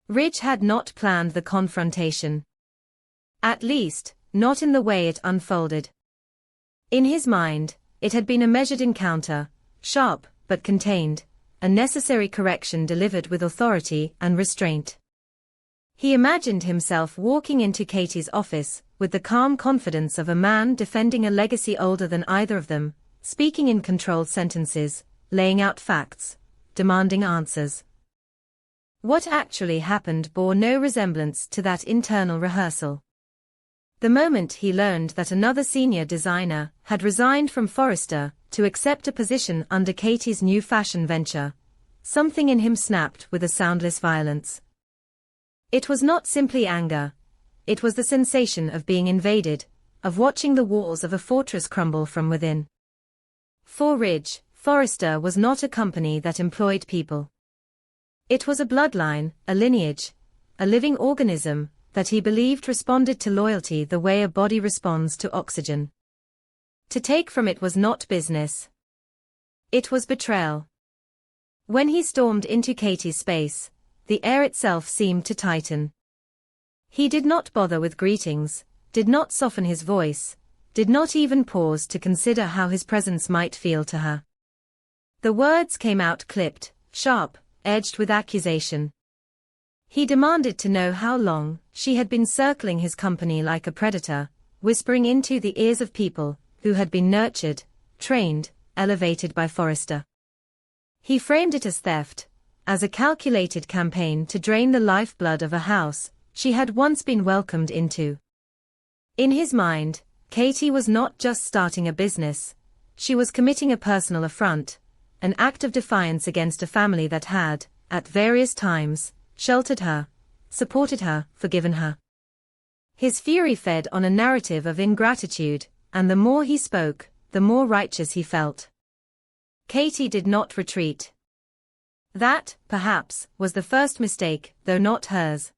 Ridge had not planned the confrontation. At least, not in the way it unfolded. In his mind, it had been a measured encounter, sharp but contained, a necessary correction delivered with authority and restraint. He imagined himself walking into Katie's office, with the calm confidence of a man defending a legacy older than either of them, speaking in controlled sentences, laying out facts, demanding answers. What actually happened bore no resemblance to that internal rehearsal. The moment he learned that another senior designer had resigned from Forrester to accept a position under Katie's new fashion venture, something in him snapped with a soundless violence. It was not simply anger. It was the sensation of being invaded, of watching the walls of a fortress crumble from within. For Ridge, Forrester was not a company that employed people. It was a bloodline, a lineage, a living organism that he believed responded to loyalty the way a body responds to oxygen. To take from it was not business. It was betrayal. When he stormed into Katie's space, the air itself seemed to tighten. He did not bother with greetings, did not soften his voice, did not even pause to consider how his presence might feel to her. The words came out clipped, sharp, edged with accusation. He demanded to know how long she had been circling his company like a predator, whispering into the ears of people who had been nurtured, trained, elevated by Forrester. He framed it as theft, as a calculated campaign to drain the lifeblood of a house she had once been welcomed into. In his mind, Katie was not just starting a business, she was committing a personal affront, an act of defiance against a family that had, at various times, sheltered her, supported her, forgiven her. His fury fed on a narrative of ingratitude, and the more he spoke, the more righteous he felt. Katie did not retreat. That, perhaps, was the first mistake, though not hers.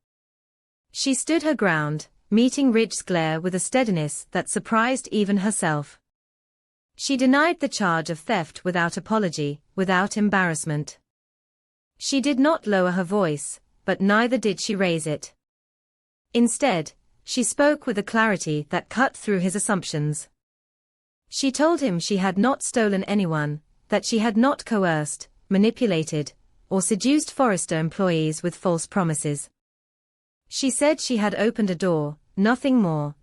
She stood her ground, meeting Ridge's glare with a steadiness that surprised even herself. She denied the charge of theft without apology, without embarrassment. She did not lower her voice, but neither did she raise it. Instead, she spoke with a clarity that cut through his assumptions. She told him she had not stolen anyone, that she had not coerced, manipulated, or seduced Forrester employees with false promises. She said she had opened a door, nothing more,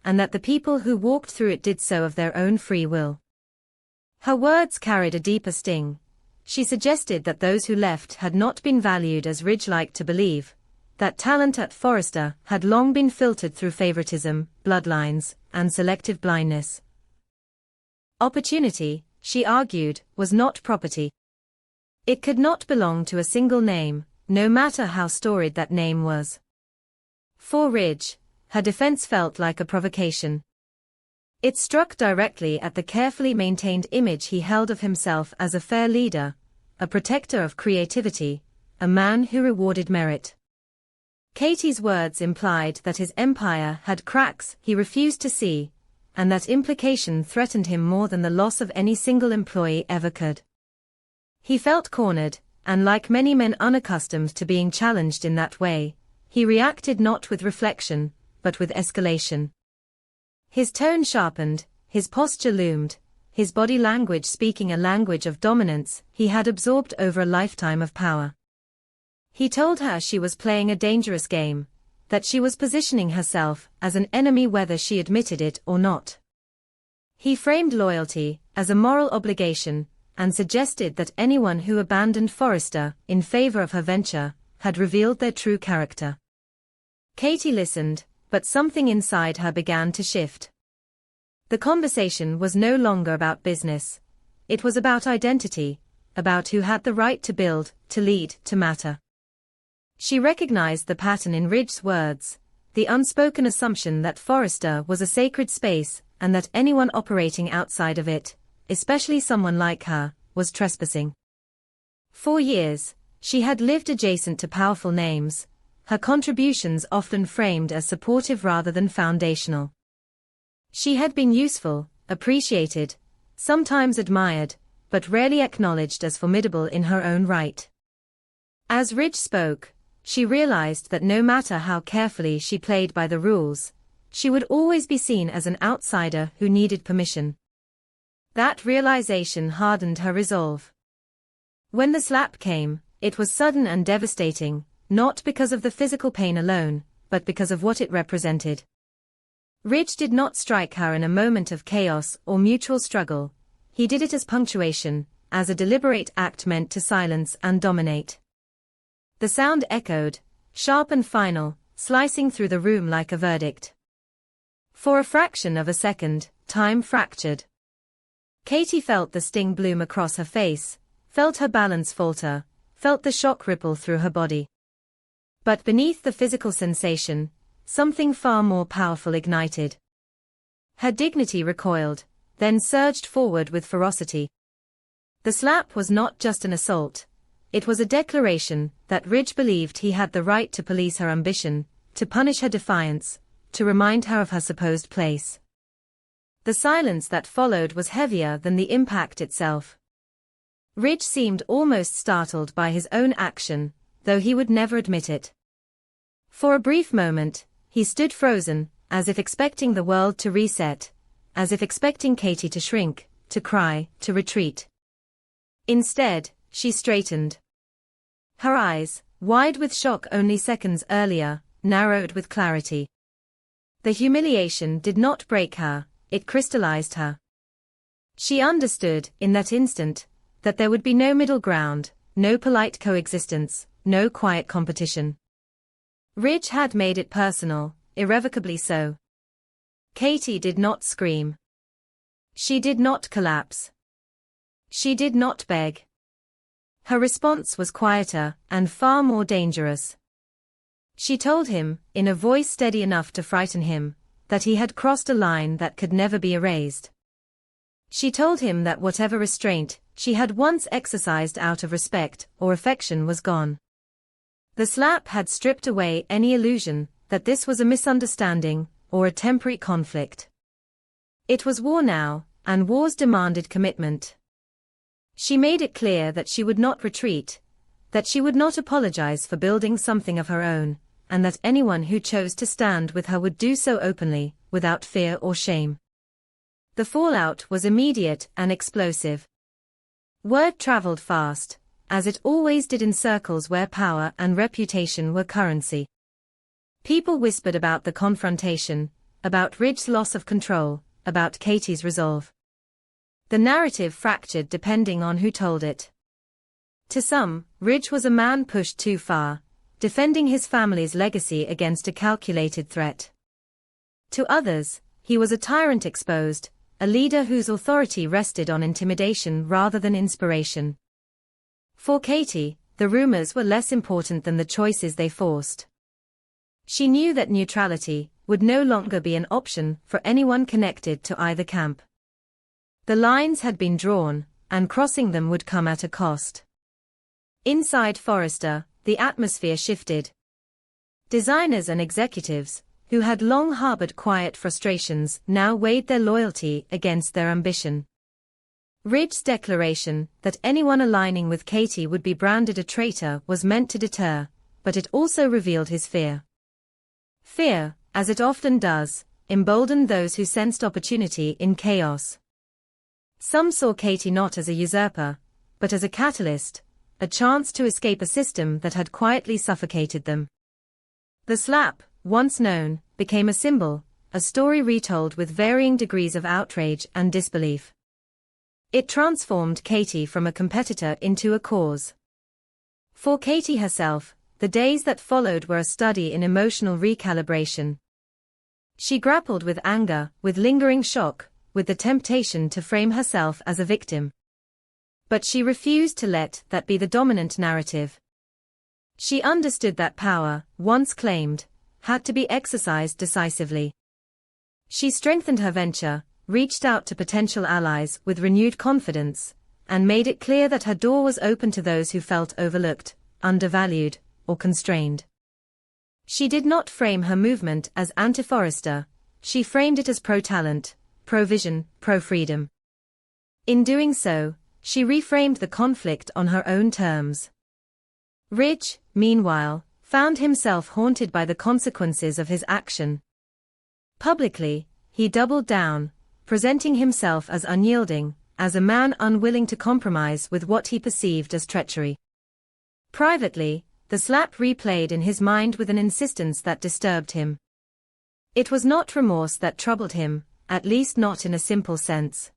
and that the people who walked through it did so of their own free will. Her words carried a deeper sting. She suggested that those who left had not been valued as Ridge liked to believe, that talent at Forrester had long been filtered through favoritism, bloodlines, and selective blindness. Opportunity, she argued, was not property. It could not belong to a single name, no matter how storied that name was. For Ridge, her defense felt like a provocation. It struck directly at the carefully maintained image he held of himself as a fair leader, a protector of creativity, a man who rewarded merit. Katie's words implied that his empire had cracks he refused to see, and that implication threatened him more than the loss of any single employee ever could. He felt cornered, and like many men unaccustomed to being challenged in that way, he reacted not with reflection, but with escalation. His tone sharpened, his posture loomed, his body language speaking a language of dominance he had absorbed over a lifetime of power. He told her she was playing a dangerous game, that she was positioning herself as an enemy whether she admitted it or not. He framed loyalty as a moral obligation, and suggested that anyone who abandoned Forrester in favor of her venture had revealed their true character. Katie listened, but something inside her began to shift. The conversation was no longer about business. It was about identity, about who had the right to build, to lead, to matter. She recognized the pattern in Ridge's words, the unspoken assumption that Forrester was a sacred space and that anyone operating outside of it, especially someone like her, was trespassing. For years, she had lived adjacent to powerful names, her contributions often framed as supportive rather than foundational. She had been useful, appreciated, sometimes admired, but rarely acknowledged as formidable in her own right. As Ridge spoke, she realized that no matter how carefully she played by the rules, she would always be seen as an outsider who needed permission. That realization hardened her resolve. When the slap came, it was sudden and devastating, not because of the physical pain alone, but because of what it represented. Ridge did not strike her in a moment of chaos or mutual struggle. He did it as punctuation, as a deliberate act meant to silence and dominate. The sound echoed, sharp and final, slicing through the room like a verdict. For a fraction of a second, time fractured. Katie felt the sting bloom across her face, felt her balance falter, felt the shock ripple through her body. But beneath the physical sensation, something far more powerful ignited. Her dignity recoiled, then surged forward with ferocity. The slap was not just an assault. It was a declaration that Ridge believed he had the right to police her ambition, to punish her defiance, to remind her of her supposed place. The silence that followed was heavier than the impact itself. Ridge seemed almost startled by his own action, though he would never admit it. For a brief moment, he stood frozen, as if expecting the world to reset, as if expecting Katie to shrink, to cry, to retreat. Instead, she straightened. Her eyes, wide with shock only seconds earlier, narrowed with clarity. The humiliation did not break her, it crystallized her. She understood, in that instant, that there would be no middle ground, no polite coexistence, no quiet competition. Ridge had made it personal, irrevocably so. Katie did not scream. She did not collapse. She did not beg. Her response was quieter and far more dangerous. She told him, in a voice steady enough to frighten him, that he had crossed a line that could never be erased. She told him that whatever restraint she had once exercised out of respect or affection was gone. The slap had stripped away any illusion that this was a misunderstanding or a temporary conflict. It was war now, and wars demanded commitment. She made it clear that she would not retreat, that she would not apologize for building something of her own, and that anyone who chose to stand with her would do so openly, without fear or shame. The fallout was immediate and explosive. Word traveled fast, as it always did in circles where power and reputation were currency. People whispered about the confrontation, about Ridge's loss of control, about Katie's resolve. The narrative fractured depending on who told it. To some, Ridge was a man pushed too far, defending his family's legacy against a calculated threat. To others, he was a tyrant exposed, a leader whose authority rested on intimidation rather than inspiration. For Katie, the rumors were less important than the choices they forced. She knew that neutrality would no longer be an option for anyone connected to either camp. The lines had been drawn, and crossing them would come at a cost. Inside Forrester, the atmosphere shifted. Designers and executives, who had long harbored quiet frustrations, now weighed their loyalty against their ambition. Ridge's declaration that anyone aligning with Katie would be branded a traitor was meant to deter, but it also revealed his fear. Fear, as it often does, emboldened those who sensed opportunity in chaos. Some saw Katie not as a usurper, but as a catalyst, a chance to escape a system that had quietly suffocated them. The slap, once known, became a symbol, a story retold with varying degrees of outrage and disbelief. It transformed Katie from a competitor into a cause. For Katie herself, the days that followed were a study in emotional recalibration. She grappled with anger, with lingering shock, with the temptation to frame herself as a victim. But she refused to let that be the dominant narrative. She understood that power, once claimed, had to be exercised decisively. She strengthened her venture, reached out to potential allies with renewed confidence, and made it clear that her door was open to those who felt overlooked, undervalued, or constrained. She did not frame her movement as anti-Forrester, she framed it as pro-talent, pro-vision, pro-freedom. In doing so, she reframed the conflict on her own terms. Ridge, meanwhile, found himself haunted by the consequences of his action. Publicly, he doubled down, presenting himself as unyielding, as a man unwilling to compromise with what he perceived as treachery. Privately, the slap replayed in his mind with an insistence that disturbed him. It was not remorse that troubled him, at least not in a simple sense.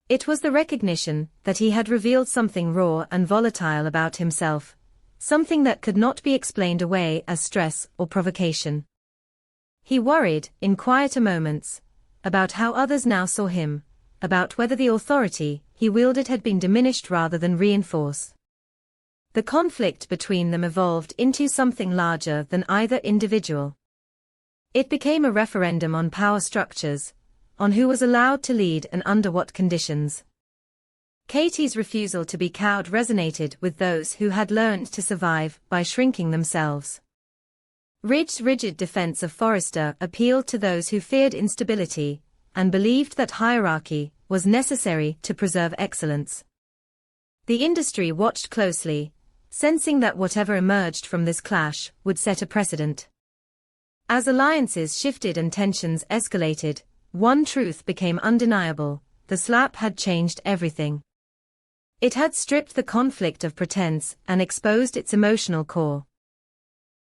It was the recognition that he had revealed something raw and volatile about himself, something that could not be explained away as stress or provocation. He worried, in quieter moments, about how others now saw him, about whether the authority he wielded had been diminished rather than reinforced. The conflict between them evolved into something larger than either individual. It became a referendum on power structures, on who was allowed to lead and under what conditions. Katie's refusal to be cowed resonated with those who had learned to survive by shrinking themselves. Ridge's rigid defense of Forrester appealed to those who feared instability and believed that hierarchy was necessary to preserve excellence. The industry watched closely, sensing that whatever emerged from this clash would set a precedent. As alliances shifted and tensions escalated, one truth became undeniable: the slap had changed everything. It had stripped the conflict of pretense and exposed its emotional core.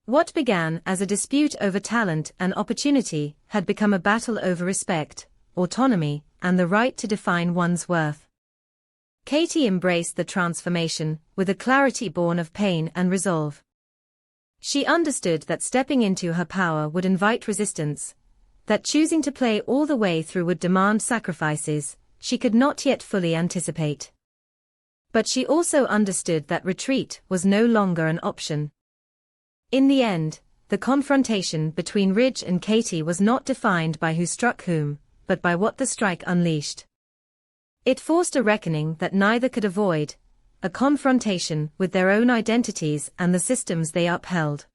What began as a dispute over talent and opportunity had become a battle over respect, autonomy, and the right to define one's worth. Katie embraced the transformation with a clarity born of pain and resolve. She understood that stepping into her power would invite resistance, that choosing to play all the way through would demand sacrifices she could not yet fully anticipate. But she also understood that retreat was no longer an option. In the end, the confrontation between Ridge and Katie was not defined by who struck whom, but by what the strike unleashed. It forced a reckoning that neither could avoid, a confrontation with their own identities and the systems they upheld.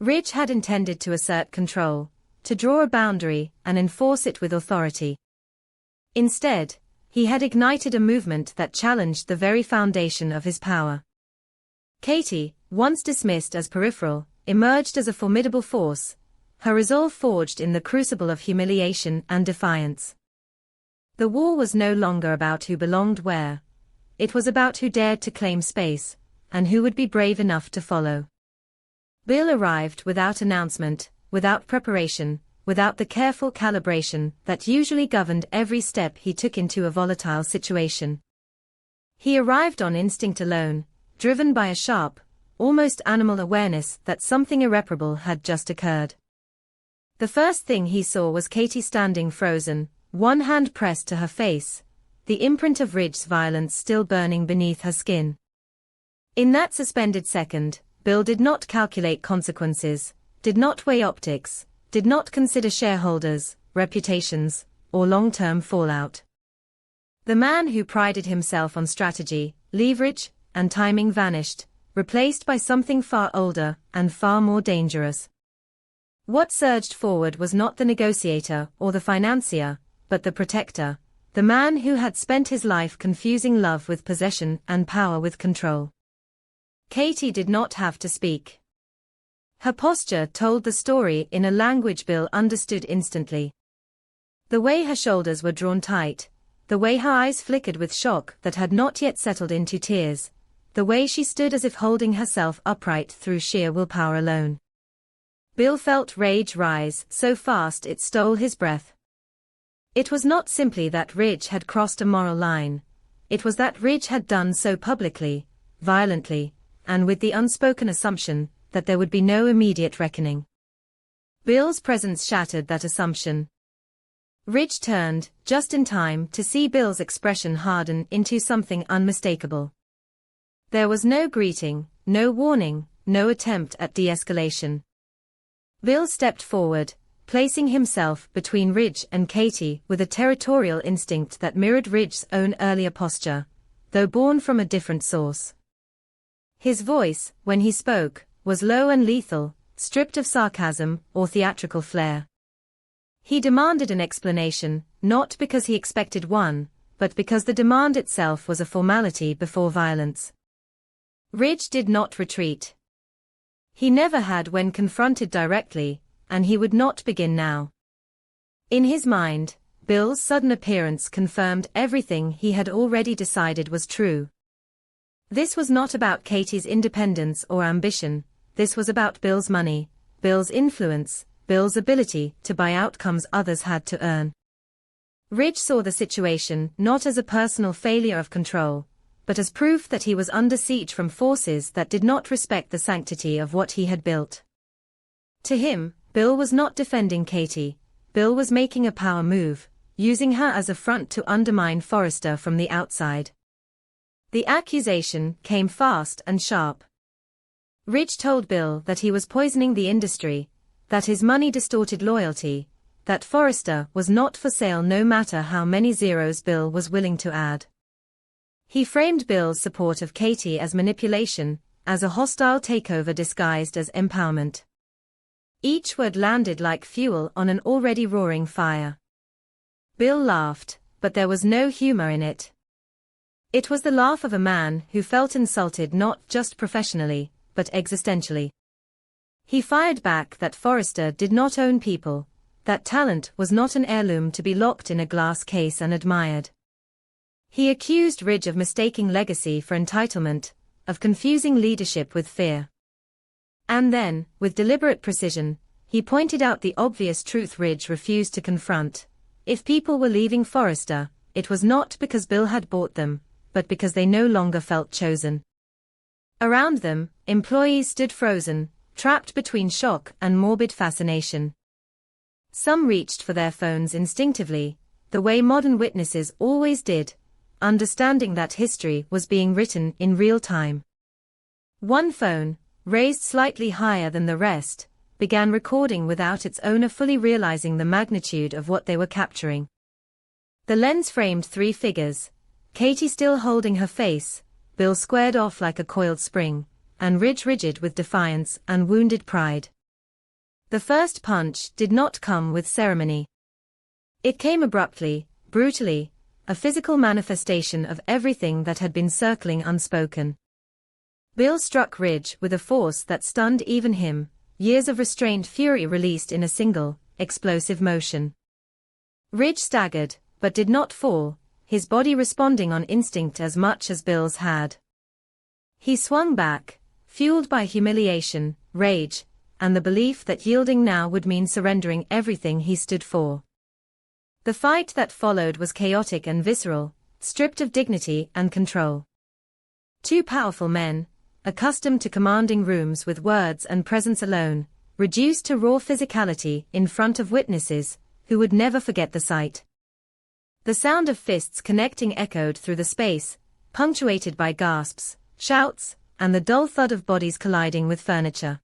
Ridge had intended to assert control, to draw a boundary and enforce it with authority. Instead, he had ignited a movement that challenged the very foundation of his power. Katie, once dismissed as peripheral, emerged as a formidable force, her resolve forged in the crucible of humiliation and defiance. The war was no longer about who belonged where. It was about who dared to claim space, and who would be brave enough to follow. Bill arrived without announcement, without preparation, without the careful calibration that usually governed every step he took into a volatile situation. He arrived on instinct alone, driven by a sharp, almost animal awareness that something irreparable had just occurred. The first thing he saw was Katie standing frozen, one hand pressed to her face, the imprint of Ridge's violence still burning beneath her skin. In that suspended second, Bill did not calculate consequences, did not weigh optics, did not consider shareholders, reputations, or long-term fallout. The man who prided himself on strategy, leverage, and timing vanished, replaced by something far older and far more dangerous. What surged forward was not the negotiator or the financier, but the protector, the man who had spent his life confusing love with possession and power with control. Katie did not have to speak. Her posture told the story in a language Bill understood instantly. The way her shoulders were drawn tight, the way her eyes flickered with shock that had not yet settled into tears, the way she stood as if holding herself upright through sheer willpower alone. Bill felt rage rise so fast it stole his breath. It was not simply that Ridge had crossed a moral line, it was that Ridge had done so publicly, violently, and with the unspoken assumption that there would be no immediate reckoning. Bill's presence shattered that assumption. Ridge turned, just in time to see Bill's expression harden into something unmistakable. There was no greeting, no warning, no attempt at de-escalation. Bill stepped forward, placing himself between Ridge and Katie with a territorial instinct that mirrored Ridge's own earlier posture, though born from a different source. His voice, when he spoke, was low and lethal, stripped of sarcasm or theatrical flair. He demanded an explanation, not because he expected one, but because the demand itself was a formality before violence. Ridge did not retreat. He never had when confronted directly, and he would not begin now. In his mind, Bill's sudden appearance confirmed everything he had already decided was true. This was not about Katie's independence or ambition, this was about Bill's money, Bill's influence, Bill's ability to buy outcomes others had to earn. Ridge saw the situation not as a personal failure of control, but as proof that he was under siege from forces that did not respect the sanctity of what he had built. To him, Bill was not defending Katie, Bill was making a power move, using her as a front to undermine Forrester from the outside. The accusation came fast and sharp. Ridge told Bill that he was poisoning the industry, that his money distorted loyalty, that Forrester was not for sale no matter how many zeros Bill was willing to add. He framed Bill's support of Katie as manipulation, as a hostile takeover disguised as empowerment. Each word landed like fuel on an already roaring fire. Bill laughed, but there was no humor in it. It was the laugh of a man who felt insulted not just professionally, but existentially. He fired back that Forrester did not own people, that talent was not an heirloom to be locked in a glass case and admired. He accused Ridge of mistaking legacy for entitlement, of confusing leadership with fear. And then, with deliberate precision, he pointed out the obvious truth Ridge refused to confront. If people were leaving Forrester, it was not because Bill had bought them, but because they no longer felt chosen. Around them, employees stood frozen, trapped between shock and morbid fascination. Some reached for their phones instinctively, the way modern witnesses always did, understanding that history was being written in real time. One phone, raised slightly higher than the rest, began recording without its owner fully realizing the magnitude of what they were capturing. The lens framed three figures, Katie still holding her face, Bill squared off like a coiled spring, and Ridge rigid with defiance and wounded pride. The first punch did not come with ceremony. It came abruptly, brutally, a physical manifestation of everything that had been circling unspoken. Bill struck Ridge with a force that stunned even him, years of restrained fury released in a single, explosive motion. Ridge staggered, but did not fall, his body responding on instinct as much as Bill's had. He swung back, fueled by humiliation, rage, and the belief that yielding now would mean surrendering everything he stood for. The fight that followed was chaotic and visceral, stripped of dignity and control. Two powerful men, accustomed to commanding rooms with words and presence alone, reduced to raw physicality in front of witnesses, who would never forget the sight. The sound of fists connecting echoed through the space, punctuated by gasps, shouts, and the dull thud of bodies colliding with furniture.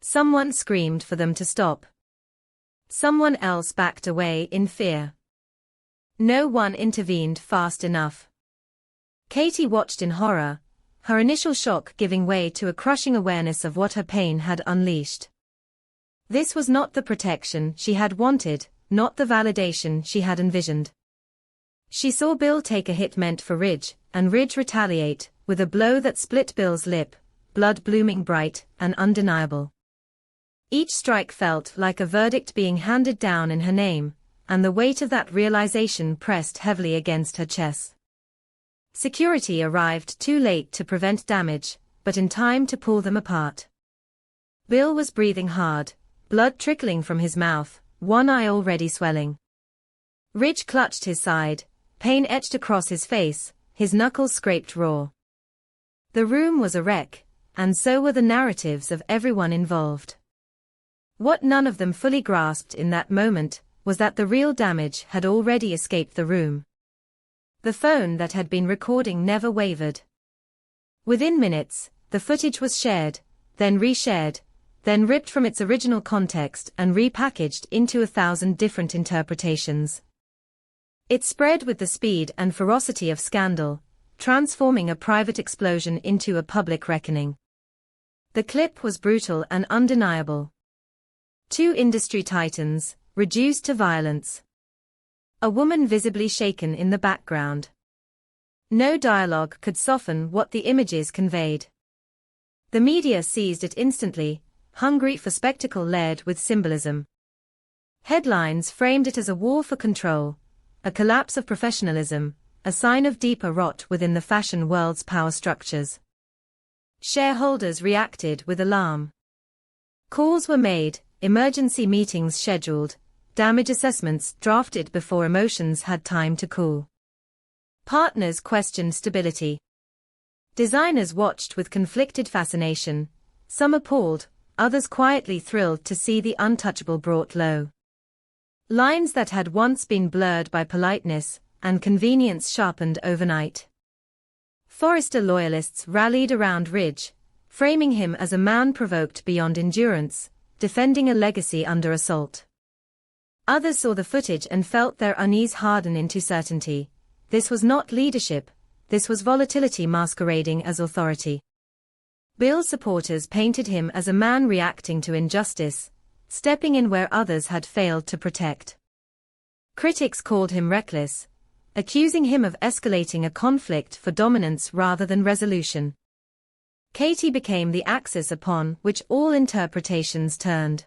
Someone screamed for them to stop. Someone else backed away in fear. No one intervened fast enough. Katie watched in horror, her initial shock giving way to a crushing awareness of what her pain had unleashed. This was not the protection she had wanted, not the validation she had envisioned. She saw Bill take a hit meant for Ridge, and Ridge retaliate, with a blow that split Bill's lip, blood blooming bright and undeniable. Each strike felt like a verdict being handed down in her name, and the weight of that realization pressed heavily against her chest. Security arrived too late to prevent damage, but in time to pull them apart. Bill was breathing hard, blood trickling from his mouth, one eye already swelling. Ridge clutched his side, pain etched across his face, his knuckles scraped raw. The room was a wreck, and so were the narratives of everyone involved. What none of them fully grasped in that moment was that the real damage had already escaped the room. The phone that had been recording never wavered. Within minutes, the footage was shared, then reshared, then ripped from its original context and repackaged into 1,000 different interpretations. It spread with the speed and ferocity of scandal, transforming a private explosion into a public reckoning. The clip was brutal and undeniable. Two industry titans, reduced to violence. A woman visibly shaken in the background. No dialogue could soften what the images conveyed. The media seized it instantly, hungry for spectacle layered with symbolism. Headlines framed it as a war for control, a collapse of professionalism, a sign of deeper rot within the fashion world's power structures. Shareholders reacted with alarm. Calls were made, emergency meetings scheduled, damage assessments drafted before emotions had time to cool. Partners questioned stability. Designers watched with conflicted fascination, some appalled, others quietly thrilled to see the untouchable brought low. Lines that had once been blurred by politeness and convenience sharpened overnight. Forrester loyalists rallied around Ridge, framing him as a man provoked beyond endurance, defending a legacy under assault. Others saw the footage and felt their unease harden into certainty. This was not leadership, this was volatility masquerading as authority. Bill's supporters painted him as a man reacting to injustice, stepping in where others had failed to protect. Critics called him reckless, accusing him of escalating a conflict for dominance rather than resolution. Katie became the axis upon which all interpretations turned.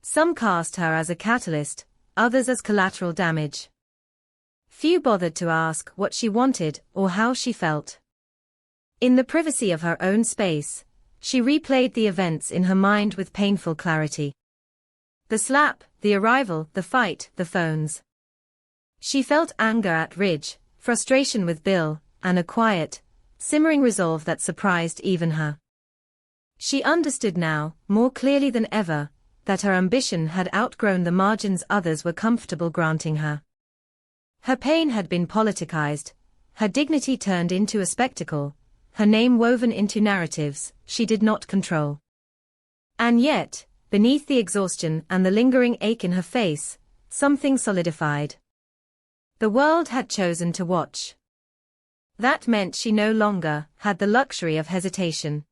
Some cast her as a catalyst, others as collateral damage. Few bothered to ask what she wanted or how she felt. In the privacy of her own space, she replayed the events in her mind with painful clarity. The slap, the arrival, the fight, the phones. She felt anger at Ridge, frustration with Bill, and a quiet, simmering resolve that surprised even her. She understood now, more clearly than ever, that her ambition had outgrown the margins others were comfortable granting her. Her pain had been politicized, her dignity turned into a spectacle, her name woven into narratives she did not control. And yet, beneath the exhaustion and the lingering ache in her face, something solidified. The world had chosen to watch. That meant she no longer had the luxury of hesitation.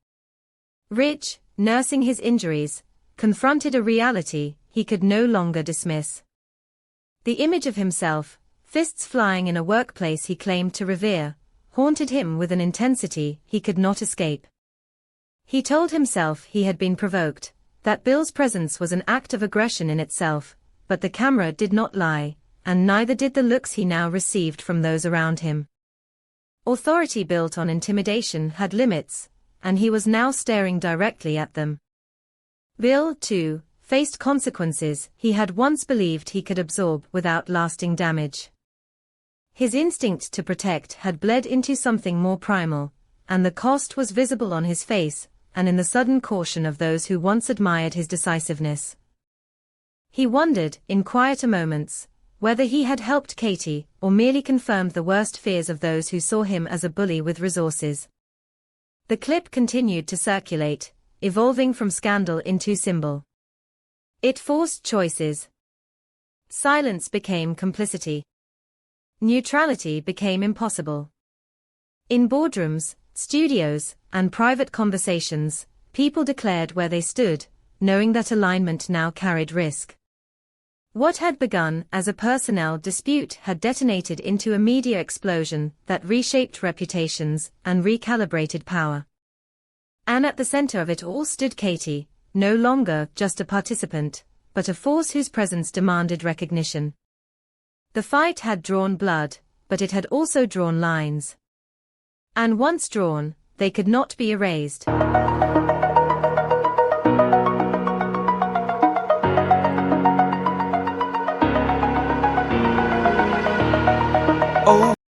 Ridge, nursing his injuries, confronted a reality he could no longer dismiss. The image of himself, fists flying in a workplace he claimed to revere, haunted him with an intensity he could not escape. He told himself he had been provoked, that Bill's presence was an act of aggression in itself, but the camera did not lie, and neither did the looks he now received from those around him. Authority built on intimidation had limits, and he was now staring directly at them. Bill, too, faced consequences he had once believed he could absorb without lasting damage. His instinct to protect had bled into something more primal, and the cost was visible on his face and in the sudden caution of those who once admired his decisiveness. He wondered, in quieter moments, whether he had helped Katie or merely confirmed the worst fears of those who saw him as a bully with resources. The clip continued to circulate, evolving from scandal into symbol. It forced choices. Silence became complicity. Neutrality became impossible. In boardrooms, studios, and private conversations, people declared where they stood, knowing that alignment now carried risk. What had begun as a personnel dispute had detonated into a media explosion that reshaped reputations and recalibrated power. And at the center of it all stood Katie, no longer just a participant, but a force whose presence demanded recognition. The fight had drawn blood, but it had also drawn lines. And once drawn, they could not be erased. Oh.